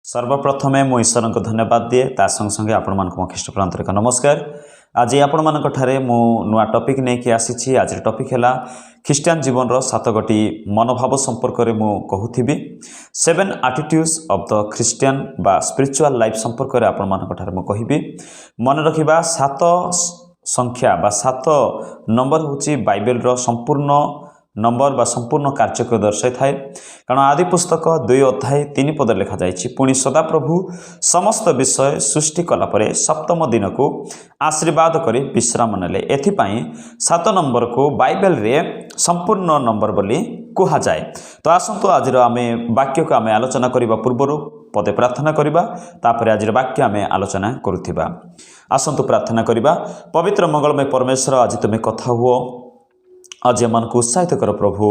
सर्वप्रथमे मु ईश्वर को धन्यवाद दिए ता संग संगे आपण मन को ख्रीष्ट प्रांतरिक नमस्कार। आज आपण मन मु नुआ टॉपिक नहीं आसी। आज टॉपिक है ख्रीस्टियन जीवन रो 7 गोटी मनोभाव संपर्क में मु कहूथी 7 एटीट्यूड्स ऑफ द ख्रीस्टियन बा स्पिरिचुअल लाइफ संपर्क में आपण मन मु कहबी। मन रखिबा 7 संख्या बा 7 नंबर होची बाइबल रो संपूर्ण नंबर बा संपूर्ण कार्य को दर्शाई थाए। कारण आदि पुस्तक 2 अध्याय 3 पद लिखा जाइछि, पुणी सदा प्रभु समस्त विषय सृष्टि कला परे सप्तम दिन को आशीर्वाद करी विश्राम नेले। एथिपाई 7 नंबर को बाइबल रे संपूर्ण नंबर बोली कहा जाए। तो आसंतु आज आमे वाक्य को आमे आलोचना करिबा पूर्व पदे प्रार्थना करिबा, तापर आज वाक्य आमे आलोचना करुथिबा। आसंतु प्रार्थना करिबा। पवित्र मंगलमय परमेश्वर, आज तुमे कथा हुओ, आज आम को उत्साहित कर प्रभु।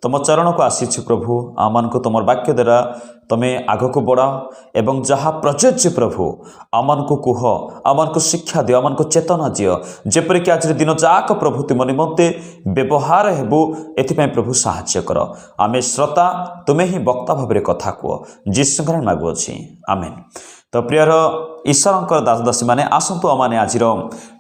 तुम चरण को आसीछु प्रभु, आम को तुम वाक्य द्वारा तुम्हें आग को बढ़ाओ एवं जहाँ प्रযোज्य प्रभु आमन को कुह, आमन को शिक्षा दियो, आमन को चेतना दियो, जेपरिक आज दिन जाक प्रभु तुम निमंते व्यवहार हेबु। एथिपाई प्रभु साहाय्य कर। आमे श्रोता, तुम्हें ही वक्ता भाव में कथा कह, जीशुଙ୍କର मागुअछि, आमेन। तो प्रियर ईश्वर दास दासी माने आसंतु आम आज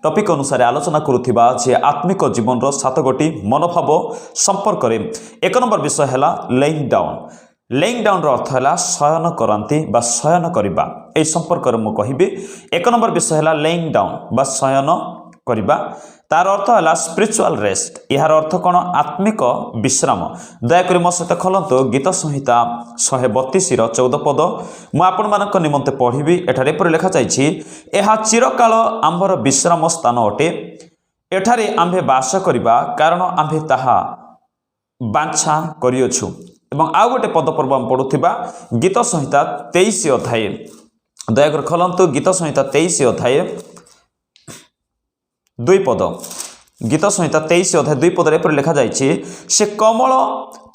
टॉपिक अनुसार आलोचना करुथिबा जे आत्मिक जीवन रो 7 गोटी मनोभाव संपर्क रे 1 नंबर विषय है लेइंग डाउन। लेइंग डाउन रो अर्थ है शयन करती बा शयन करिबा। ए संपर्क रे मु कहिबी 1 नंबर विषय है लेइंग डाउन बा शयन करिबा। तार अर्थ है स्पिरिचुअल रेस्ट। यार अर्थ कौन? आत्मिक विश्राम। दयाकोरी मो सहित खोलतु गीत संहिता 132 14 पद मु आपण मानक निमंते पढ़ी। एठारे पर लिखा जाइछि, एहा चिरकाल आंभर विश्राम स्थान अटे, एठारे आंभे वास करिबा, कारण आंभे ताहा बांछा करियोछु। एवं आउ गोटे पद पर्व आम पढ़ुथिबा गीत संहिता 23 अध्याय। दयाकोरी खोलतु गीत संहिता 23 अध्याय 2 पद। गीत संहिता 23 अध्याय 2 पद पर लिखा जाइछि, से कमल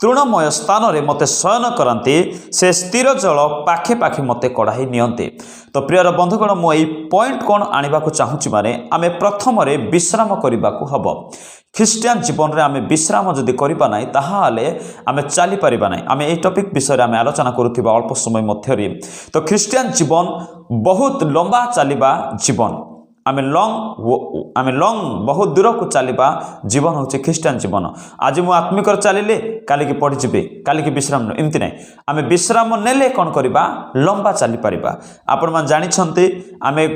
तृणमय स्थान रे मते शयन करती, से स्थिर जल पाखे पाखे मते कढ़ाई नियंते। तो प्रियर बंधुगण, मु एई पॉइंट कोन आनिबा को चाहूछि माने आमे प्रथम रे विश्राम करिबा को हबो। ख्रीस्टियन जीवन रे आमे विश्राम जदि करिबा नाही ताहाले आमे चली परिबा नाही। आमे एई टॉपिक विषय रे आमे आलोचना करुथिबा अल्प समय मध्य रे। तो ख्रीस्टियन जीवन बहुत लंबा चलीबा जीवन। आमे लंग बहुत दूर को चलवा जीवन हूँ ख्रीस्टियन जीवन। आज मु आत्मिक चलिले काली की पढ़ी जी, काली की विश्राम एमती ना। आमे विश्राम नेले कौन करवा? लंबा चली पारिबा। आपण मान जानिछन्ते आमे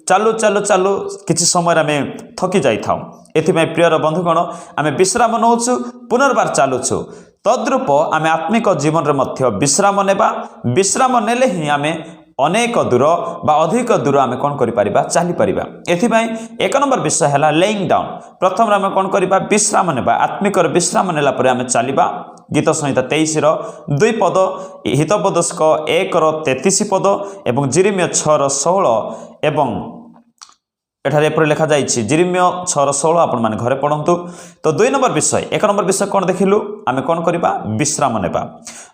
चालू चालू चालू किछि समय आमे थकी जाई थाउ। एथिपाई प्रियर बंधुगण, आमे विश्राम नौछु, पुनर्बार चालुछु। तद्रूप आमे आत्मिक जीवन रे मध्य विश्राम नेबा। विश्राम नेले ही आमे अनेक दूर बा अधिक दूर आमे कौन करि परिबा? चली परिबा। एथिपाई 1 नंबर विषय है लेइंग डाउन। प्रथम आमे कौन करिबा? विश्राम नेबा। आत्मिक विश्राम नेला परे आमे चलिबा। गीत संहिता 23 2 पद, हितोपदेशक 1 33 पद एवं जिरिमिया 6 16 एवं एठारे पर लिखा जाइछि जिरिमिया 6 16 आपण माने घरे पढंतु। तो 2 नंबर विषय, 1 नंबर विषय कौन देखिलु? आमे कौन करिबा? विश्राम नेबा।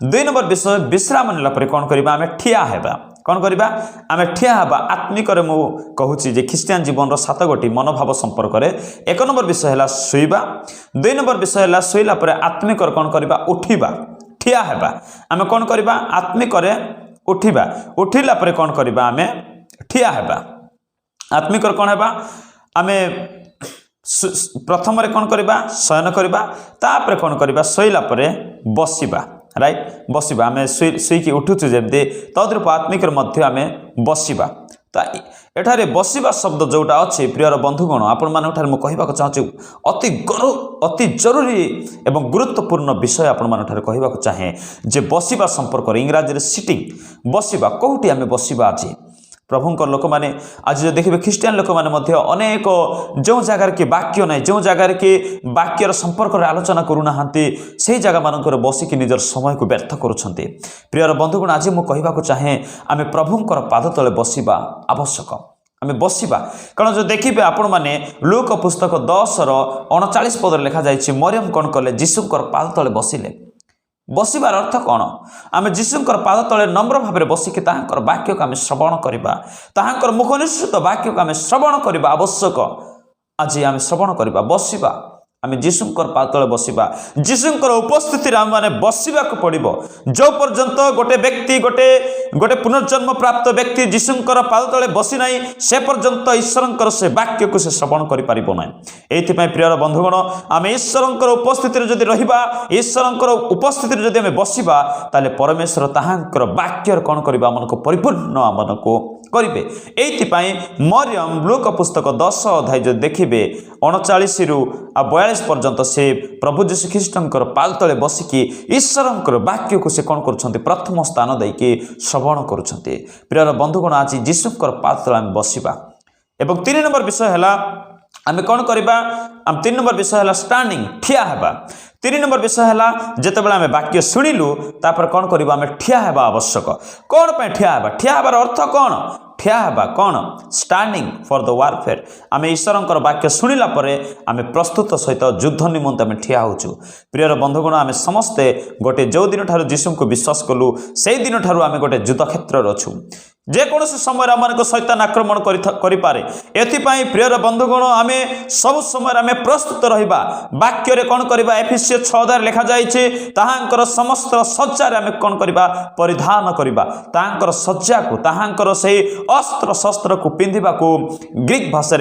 2 नंबर विषय विश्राम नेला परे कौन करिबा? आमे ठिया हेबा। कौन करिबा? आमे ठिया हेबा। आत्मिक रे मु कहूछि जे ख्रीस्टियन जीवन रो 7 गोटी मनोभाव संपर्क रे 1 नंबर विषय है शुइबा। 2 नंबर विषय है शुइला परे आत्मिक रे कौन करिबा? उठिबा, ठिया हेबा। आमे कौन करिबा? आत्मिक रे उठिबा। उठिला परे कौन करिबा? आमे ठिया हेबा। आत्मिक कौन हेबा? आमे प्रथम रे कौन करिबा? शयन करिबा। तापर कौन करिबा? शोइला परे बसिबा। राइट, बसिबा। आमे शुईकी उठुछु जेमती तद्रूप आत्मिक मध्य आमे बसिबा। तो एठारे बसिबा शब्द जोटा अच्छे प्रियर बंधुगण, आपण मान मु कहबाक चाहूँ अति जरूरी एवं गुरुत्वपूर्ण विषय आपण मान कहबाक चाहे जे बसिबा संपर्क इंग्राजी रे सिटिंग। बसिबा कोउटी आमे बसिबा? आज प्रभुंकर लोक माने आज जो देखिए ख्रीस्टियन लोक माने मध्य अनेक जो जगार के वाक्य ना, जो जगार के वाक्यर संपर्क आलोचना करूना से जगह मानकर बसिकी निजर समय को व्यर्थ करुछन्ते। प्रियर बंधुगण, आज मु कहबाक चाहे आमे प्रभुंकर पाद तले बसिबा आवश्यक। आमे बसिबा कारण जो देखिए आपण माने लूक पुस्तक 10 39 पद लिखा जाइछि, मरियम कौन कले? जीशुंकर पाद तले बसिले। बसिबार अर्थ कौन? आमे जीशुंकर पाद तले नम्र भाव में बसिकी ताहांकर वाक्य को आमे श्रवण करिबा, ताहांकर मुखनिश्चित वाक्य को आमे श्रवण करिबा आवश्यक। आज आमे श्रवण करिबा, बसिबा। आम जीशुंकर पाद तले बसिबा जीशुंकर उपस्थिति आम मैंने बसवा पड़ो जो पर्यंत गोटे व्यक्ति गोटे गोटे पुनर्जन्म प्राप्त व्यक्ति जीशुंकर पाद तले बसी ना से पर्यंत ईश्वरंकर से वाक्य को से श्रवण कर प्रिय बंधुगण आम ईश्वरंकर उपस्थिति जदि रहिबा ईश्वरंकर उपस्थिति जदि आम बसिबा ताले परमेश्वर ताहांकर वाक्यर कौन करबा मन को परिपूर्ण मन को करिवे। एइथिपाई मरियम लूका पुस्तक 10 अध्याय जो देखिबे 39 रु 42 पर्यंत से प्रभु यीशु ख्रीष्टंकर पाद तले बसिकी ईश्वरंकर वाक्य को से कौन करुछंती प्रथम स्थान देकी श्रवण करुछंती। प्रिय बंधुगण आज यीशुंकर पाद तले आम बसिबा एवं 3 नंबर विषय है आम कौन करवा आम 3 नंबर विषय है स्टैंडिंग ठिया हेबा। 3 नंबर विषय है जितेबाला आम वाक्य शुणिलु तापर कौन करवा आम ठिया हेबा आवश्यक। कौन पे ठिया हेबा ठिया हेबार अर्थ कौन ठिया हेबा कौन स्टैंडिंग फॉर द वारफेयर आम ईश्वरंकर वाक्य शुणिला परे आम प्रस्तुत सहित युद्ध निमंते आम ठिया होचु। प्रिय बंधुगण आम समस्ते गोटे जो दिन ठारू जीशु को विश्वास कलु से दिन ठारू आम गोटे युद्ध क्षेत्र अच्छु जेकोसी समय आम शैतान आक्रमण करें एथिपाई प्रिय बंधुगण आम सब समय आम प्रस्तुत रहिबा वाक्य कौन करवा एफिसियो 6 लिखा जाइए ताहांकर समस्त सज्जार आम कौन करवा परिधान करवा ताहांकर सज्जा को ताहांकर से अस्त्र शस्त्र को पिंधिबा को ग्रीक भाषा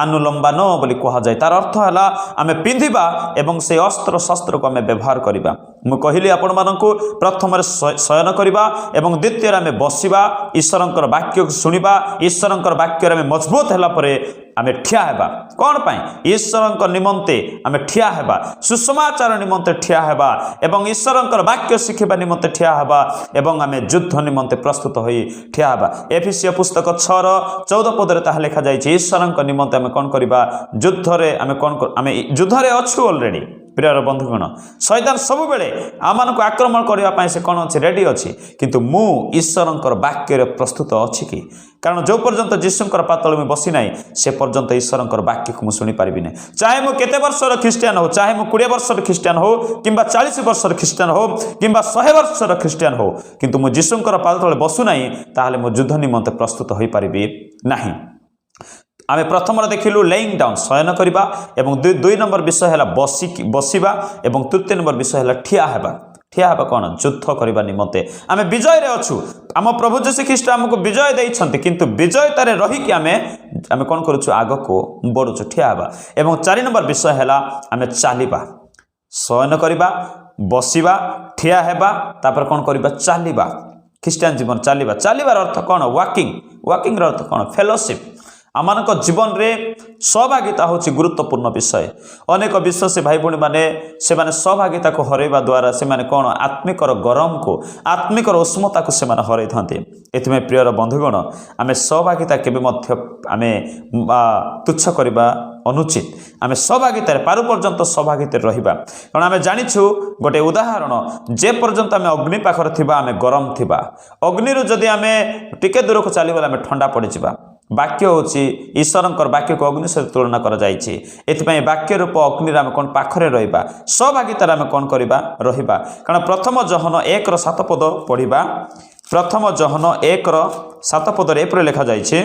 आनुलंबान बोली कह जाए तार अर्थ है आम पिंधिबा एवं से अस्त्र शस्त्र को आम व्यवहार करवा। मु कहली आपण मानकु प्रथम शयन करवा एवं द्वितीय आम बसिबा ईश्वरंकर वाक्य को शुणिबा ईश्वरंकर वाक्य आम मजबूत है आम ठिया हेबा कौन पाई ईश्वरंकर निमंते आम ठिया हेबा सुसमाचार निमंते ठिया हेबा एवं ईश्वरंकर वाक्य शिखिबा निमंते ठिया हेबा एवं आम युद्ध निमंते प्रस्तुत होई ठिया हेबा। एफिसियो पुस्तक 6:14 पदरे ताहा लिखा जाइए ईश्वरंकर निमंते आम कौन करबा युद्धरे आम कौन आम युद्धरे अच्छु ऑलरेडी। प्रिय बंधुगण शैतान सब बेले आम को आक्रमण करने से कौन अच्छे रेडी अच्छी किंतु मु ईश्वरंकर वाक्य प्रस्तुत अच्छी कि कारण जो पर्यंत जीशुंकर पाद तले बसी ना से पर्यंत ईश्वरंकर वाक्य को मुझे पारि ना चाहे मु केते वर्षर ख्रीष्टियान हो चाहे मु 20 वर्षर ख्रीष्टियान हो कि 40 वर्षर ख्रीष्टियान हो कि 100 वर्षर ख्रीष्टियान हो किंतु मु जीशुंकर पाद तले बसु ना ताहले मु युद्ध निमंते प्रस्तुत हो पारि नाही। आम प्रथम देखिलु लेइंग डाउन शयन करवा एवं 2 नंबर विषय है बसिबा एवं तृतीय नंबर विषय है ठिया हेबा। ठिया हेबा कौन युद्ध करने निमंते आम विजय रे अच्छु आम प्रभु यीशु ख्रीष्ट आमको विजय देइछन्ति किंतु विजयतारे रहीकि आम कौन करूछु आग को बढ़ुछु ठिया हेबा। एवं 4 नंबर विषय है आम चलिबा शयन करवा बसिबा ठिया हेबा तापर कौन करवा चलिबा ख्रीष्टियान जीवन चलिबा चलिबार अर्थ कौन वाकिंग वाकिंग अर्थ कौन फेलोशिप आम जीवन में सहभागिता हूँ गुरुत्वपूर्ण विषय। अनेक विश्वासी भाई भौणी मैंने से सहभागिता को हरइबा द्वारा से कौन आत्मिकर गरम को आत्मिकर उष्मता को हरई था। एथि प्रिय बंधुगण आम सहभागिता केबे आम तुच्छ करवा अनुचित आम सहभागित पारु पर्यंत सहभागित रहिबा कारण आम जानिछु गोटे उदाहरण जे पर्यंत आम अग्नि पाखर थिबा आम गरम थिबा अग्नि जदि आम टिके दूर को चलीगला आम ठंडा पड़ीजा वाक्य हूँ ईश्वरंकर वाक्य को अग्नि सहित तुलना कर वाक्य रूप अग्नि आम कौन पाखरे रहिबा सहभागितार आम कौन करवा रहिबा कारण प्रथम जहन 1:7 पद पढ़िबा प्रथम जहन 1:7 पदरे एपरि लिखा जाइए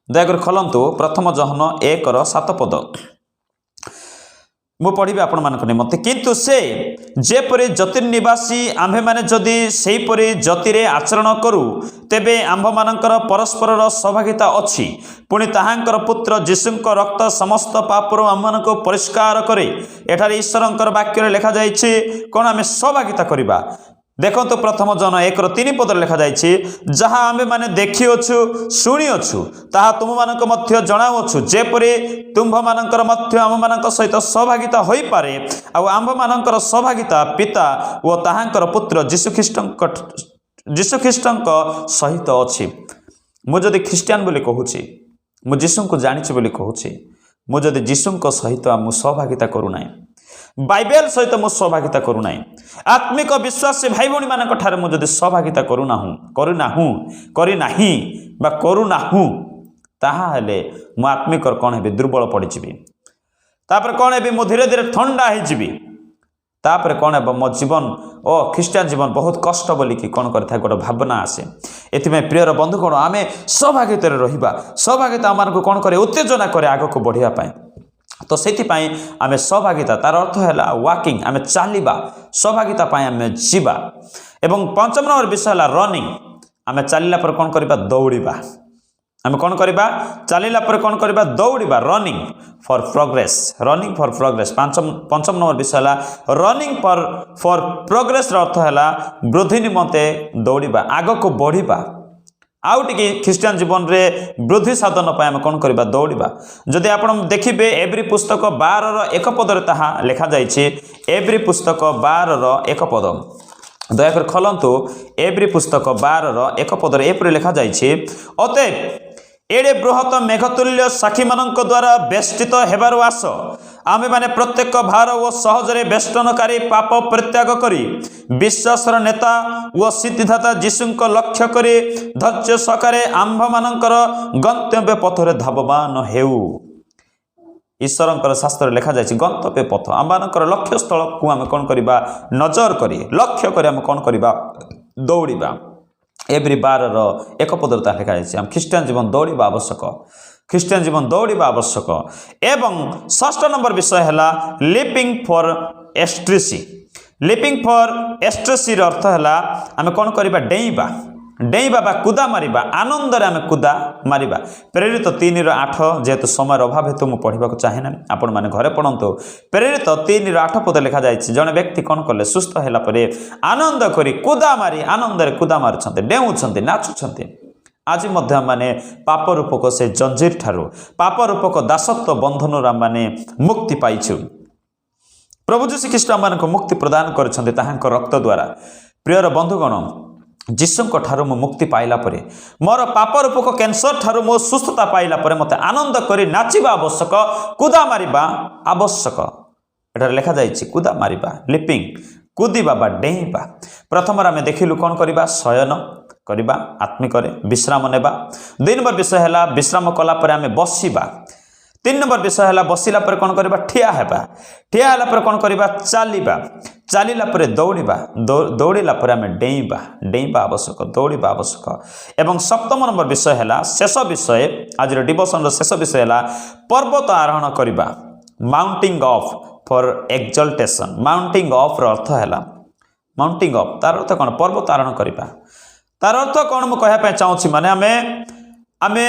दयाकर खोलंतु प्रथम जहन 1:7 पद मु पढ़ी आपण मान निमंते किंतु से जेपरि ज्योतिर्निवासी आम्भे माने जदि सेहीपरि ज्योतिरे आचरण करू तेबे आम्भ मानकर परस्पर सहभागिता अछि पुणी ताहांकर पुत्र जीशुंक रक्त समस्त पापरु आममानक परिष्कार करे। एठारे ईश्वरंकर वाक्य लिखा जाइछि कोन आमे सहभागिता करिबा देखो तो प्रथम जन 1:3 पद लिखा जाइए जहाँ आमे माने देखिअछु शुणिअछु ताहा तुम मानक मध्य जणाउछु जेपरि तुम्भ मानकर मध्य आम मानक सहित सहभागिता होई पारे आ आम्भ मानकर सहभागिता पिता व ताहांकर पुत्र जीशु ख्रीष्टंक सहित अछि। मु जदि ख्रीष्टियान बोली कहूछि मु जीशु को जानिछि बोली कहूछि मु जदि जीशुंक सहित मु सहभागिता करूना बाइबल सहित मु सहभागिता करूना आत्मिक विश्वासी भाई भौणी मान मुझे सहभागिता करूना ताहले मु आत्मिक कौन है दुर्बल पड़ीजी तापर कौन है मु धीरे धीरे ठंडा होपर कौन है मो जीवन ख्रीष्टियान जीवन बहुत कष्ट बोलिकी कौन कर गोटे भावना आसे। एथि प्रिय बंधुगण आम सहभागित रहिबा सहभागिता आम को कौन करे उत्तेजना करे आग को बढ़िया तो से आम सहभागिता तार अर्थ है वाकिंग आम चलवा सहभागिता आम जीवा एवं पंचम नंबर विषय है रनिंग आम चलला पर कौन करवा दौड़ा आम कौन करवा चलला पर कौन करवा दौड़ा रनिंग फॉर प्रोग्रेस पंचम नंबर विषय है रनिंग फॉर प्रोग्रेस अर्थ है वृद्धि निमंते दौड़ा आग को बढ़िबा आउ टिके ख्रीस्टियन जीवन रे वृद्धि साधन आम कौन करवा दौड़ा जदि आप देखिए एव्री पुस्तक 12 एक पदर ताहा लिखा जाइए एव्री पुस्तक 12 एक पद दयाकर खोलतु एव्री पुस्तक 12 एक पदर एपरि लिखा जाइए अतएव एड़े बृहत मेघतुल्य साक्षी मानक द्वारा बेष्टित हेबारु आस आमे माने प्रत्येक भार ओ सहजरे बेष्टनकारी पाप परित्याग करी विश्वासर नेता ओ सिद्धिदाता जीशुंक लक्ष्य करी धैर्य सकारे आंभ मानकर गंतव्य पथरे धावमान हेउ ईश्वरंकर शास्त्र लिखा जाइए गंतव्य पथ आम मानकर लक्ष्य स्थल को आम कौन करवा नजर करी लक्ष्य करी आम कौन करवा दौड़ा एव्री 12 एक पदरता लिखा जाइए आम ख्रीस्टियन जीवन दौड़ा आवश्यक ख्रीस्टियन जीवन दौड़ा आवश्यक एवं षष्ठ नंबर विषय है लिपिंग फॉर एस्ट्रेसी अर्थ है आम कौन करवा डेइबा बा कुदा मारिबा आनंद रे आम कुदा मारिबा प्रेरित 3:8 जेहेतु समय अभाव हेतु मुझे पढ़ा चाहे ना आपण मैंने घरे पढ़ंतु प्रेरित 3:8 पद लिखा जाए जड़े व्यक्ति कौन कले सुस्थ है आनंद करी कुदा मारी आनंद रे कुदा मारुछन्ते डेउछन्ते नाचुछन्ते आज मध्य माने पाप रूपक से जंजीर ठारू पाप रूपक दासत्व बंधन माने मुक्ति पाइछु प्रभु जीशु ख्रीस्ट आमको मुक्ति प्रदान करछन्ते ताहांक रक्त द्वारा प्रियर बंधुगण जीशुंक ठारू मु मुक्ति पाइला परे मोर पाप रूपक कैंसर ठारू मो सुस्थता पाइला परे मते आनंद करी नाचिबा आवश्यक कुदा मारिबा आवश्यक एटा लिखा जाइछि कुदा मारिबा लिपिंग कुदिबा बा डेइबा प्रथम आम देखिलु कौन करबा शयन करबा आत्मिक विश्राम नेबा 2 नंबर विषय है विश्राम कला परे आम बसिबा 3 नंबर विषय है बसिला पर कौन करबा ठिया है पर कौन करबा चलिला पर दौड़ा दौड़ला पर आम डेइबा आवश्यक दौड़ा आवश्यक एवं सप्तम नंबर विषय है शेष विषय आज डिवोशन शेष विषय है पर्वत आरोहण करबा mounting of for exaltation mounting of earth है माउंटिंग ऑफ तार अर्थ कौन पर्वत आरोहण करबा तार अर्थ कौन मुझे कहना चाहूँगी माने आमे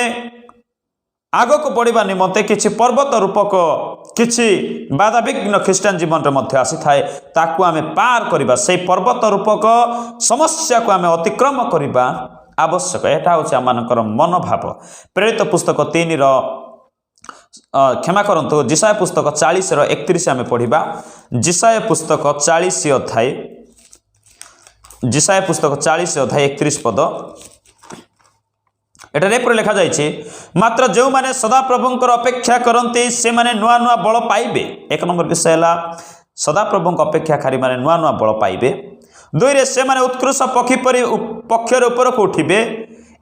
आग को बढ़ा निमंते किसी पर्वत रूपक किसी बाधा विघ्न ख्रीस्टान जीवन में आसी थाए ताकू आमे पार करबा से पर्वत रूपक समस्या को आमे अतिक्रम करबा आवश्यक एटा होछि आमानकर मनोभाव प्रेरित पुस्तक 3 क्षमा करंतु जिसाय पुस्तक 40:31 आमे पढ़िबा जिसाय पुस्तक 40 अध्याय जिसाय पुस्तक 40:31 पद एटा रे लिखा जाइए मात्र जो माने सदा प्रभुंकर अपेक्षा करती से माने नुआ नुआ बल पाइबे 1 नंबर विषय है सदा प्रभुंक अपेक्षाकारी माने नुआ नुआ बल पाइबे 2 रे से माने उत्कृष्ट पक्षी परि पक्षर ऊपर को उठिबे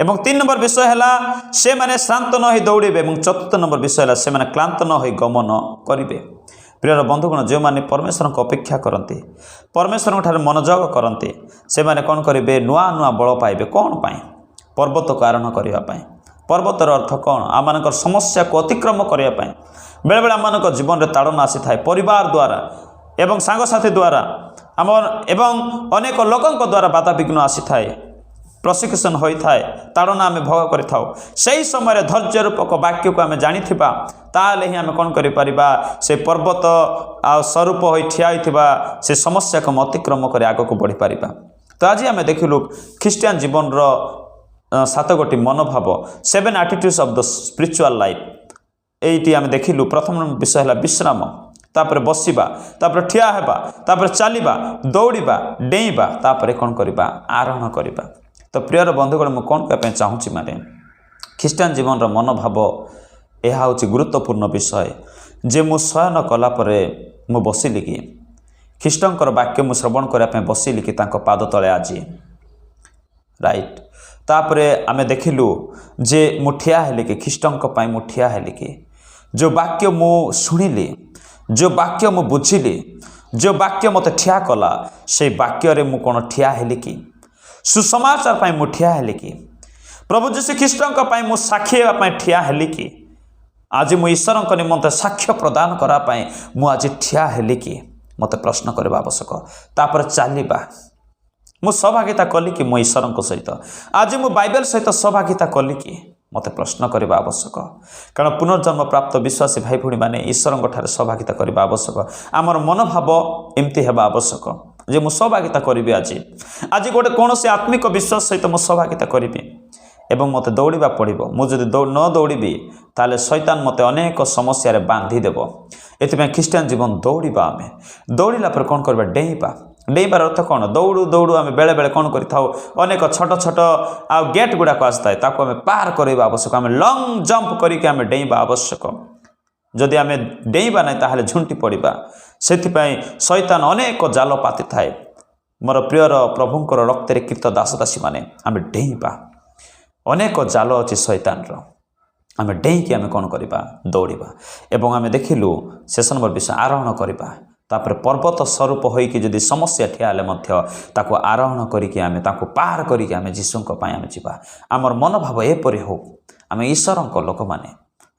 एवं 3 नंबर विषय है से माने शांत न होई दौड़िबे एवं 4 नंबर विषय है से माने क्लांत न होई गमन करिबे प्रिय बंधुगण जो माने परमेश्वर को अपेक्षा करती परमेश्वर ठारे मनोयोग करती से माने कौन करिबे नुआ नुआ बल पाइबे कौन पाई पर्वत को आरोहण करने पर्वतर अर्थ कौन आम समस्या को अतिक्रम करने बेले बेले आम जीवन में ताड़ना आसी थाए परिवार द्वारा एवं सांगसाथी द्वारा आम एवं अनेक लोकों द्वारा बाधा विघ्न आसी थाए प्रशिक्षण होता है ताड़ना आम भोग कर समय धैर्य रूपक वाक्य को आम जानी ताले ही आम कौन कर से पर्वत आ स्वरूप हो ठिया से समस्या को अतिक्रम कर आग को बढ़ी पार तो आज आम देखिलु ख्रीस्टियन जीवन 7 गोटी मनोभाव 7 attitudes of the spiritual life eighty आम देखिलु प्रथम विषय है विश्राम तापर बसिबा तापर ठिया हेबा तापर चलिबा दौड़िबा डेइबा तापर कौन करबा आरोहण करबा तो प्रियर बंधुगण मु कौन कहपे चाहूँगी माने ख्रीस्टान जीवन रो मनोभाव यह हूँ गुरुत्वपूर्ण विषय जे मु शयन कला परे मु बसिली कि ख्रीष्टंकर वाक्य मु श्रवण करने बसिली कि तांको पाद तले आज राइट तापरे आमे देखिलु जे मु ठिया हेली कि ख्रीष्टंक पई मु ठिया हेली कि जो वाक्य मु शुणिली जो वाक्य मु बुझिली जो वाक्य मते ठिया कला से वाक्य रे मु कोन ठिया हेली कि सुसमाचार पई मु ठिया हेली कि प्रभु जीशु ख्रीष्टंक पई मु साक्षी हेबा पई ठिया हेली कि आज मु ईश्वर निमंते साक्ष्य प्रदान करापाई मु आज ठिया हेली कि मत प्रश्न करवा आवश्यक तापर चलवा मु सहभागिता कली कि मो ईश्वर सहित आज मु बाइबल सहित सहभागिता कली कि मत प्रश्न करवा आवश्यक कारण पुनर्जन्म प्राप्त विश्वासी भाई भूणी मैंने ईश्वर सहभागिता करवा आवश्यक आमर मनोभाव एमती हेबा आवश्यक जे मु सहभागिता करी आज गोटे कौन से आत्मिक विश्वास सहित मु सहभागिता करी एवं मत दौड़ा पड़ो मुझे न दौड़ी ताले शैतान मत अनेक समस्या बांधिदेव एथि ख्रीस्टान जीवन दौड़ा आम दौड़ा पर कौन करवा डेईबा डेईबार अर्थ कौन दौड़ू दौड़ू आम बेले बेले कौन अनेक छोट छोट आ गेट गुड़ाक आसए आम पार करवा आवश्यक आम लंग जंप करके आम डेईबा आवश्यक जदि आम डेईबा ना ताहले झुंटी पड़ा से शैतान अनेक जाल पाति थाए मोर प्रियर प्रभुंर रक्तरे कीर्त दासदासी माने आम डेईबा अनेक जाल अच्छी शैतान आम डेईकी आम कौन करवा दौड़ा एवं आम देखिलु शेष नंबर विषय आरोहण करवा तापर पर्वत स्वरूप होइकी जदि समस्या ठिया ताको आरोहण करके आम ताको पार करके आम जीशुंक आम जीवा आमर मनोभाव एपरि हो आम ईश्वरक लोक माने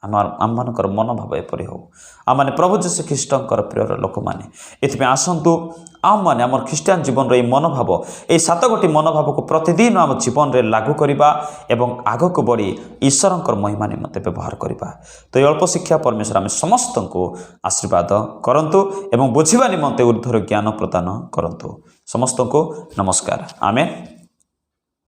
आम मानकर मनोभाव एपरि हो आम मैंने प्रभु जीशु ख्रीष्टर प्रियर लोक मैंने ये आसतु आम मैंने आम ख्रीष्टान जीवन रो मनोभाव ये 7 गोटी मनोभाव को प्रतिदिन आम जीवन में लागू करवा एवं आग को बढ़ी ईश्वर महिमा निमंते व्यवहार करवा तो ये अल्प शिक्षा परमेश्वर आम समस्त को आशीर्वाद करंतु एवं बुझिबा निमंते ऊर्ध्वर ज्ञान प्रदान करंतु समस्त को नमस्कार आमेन।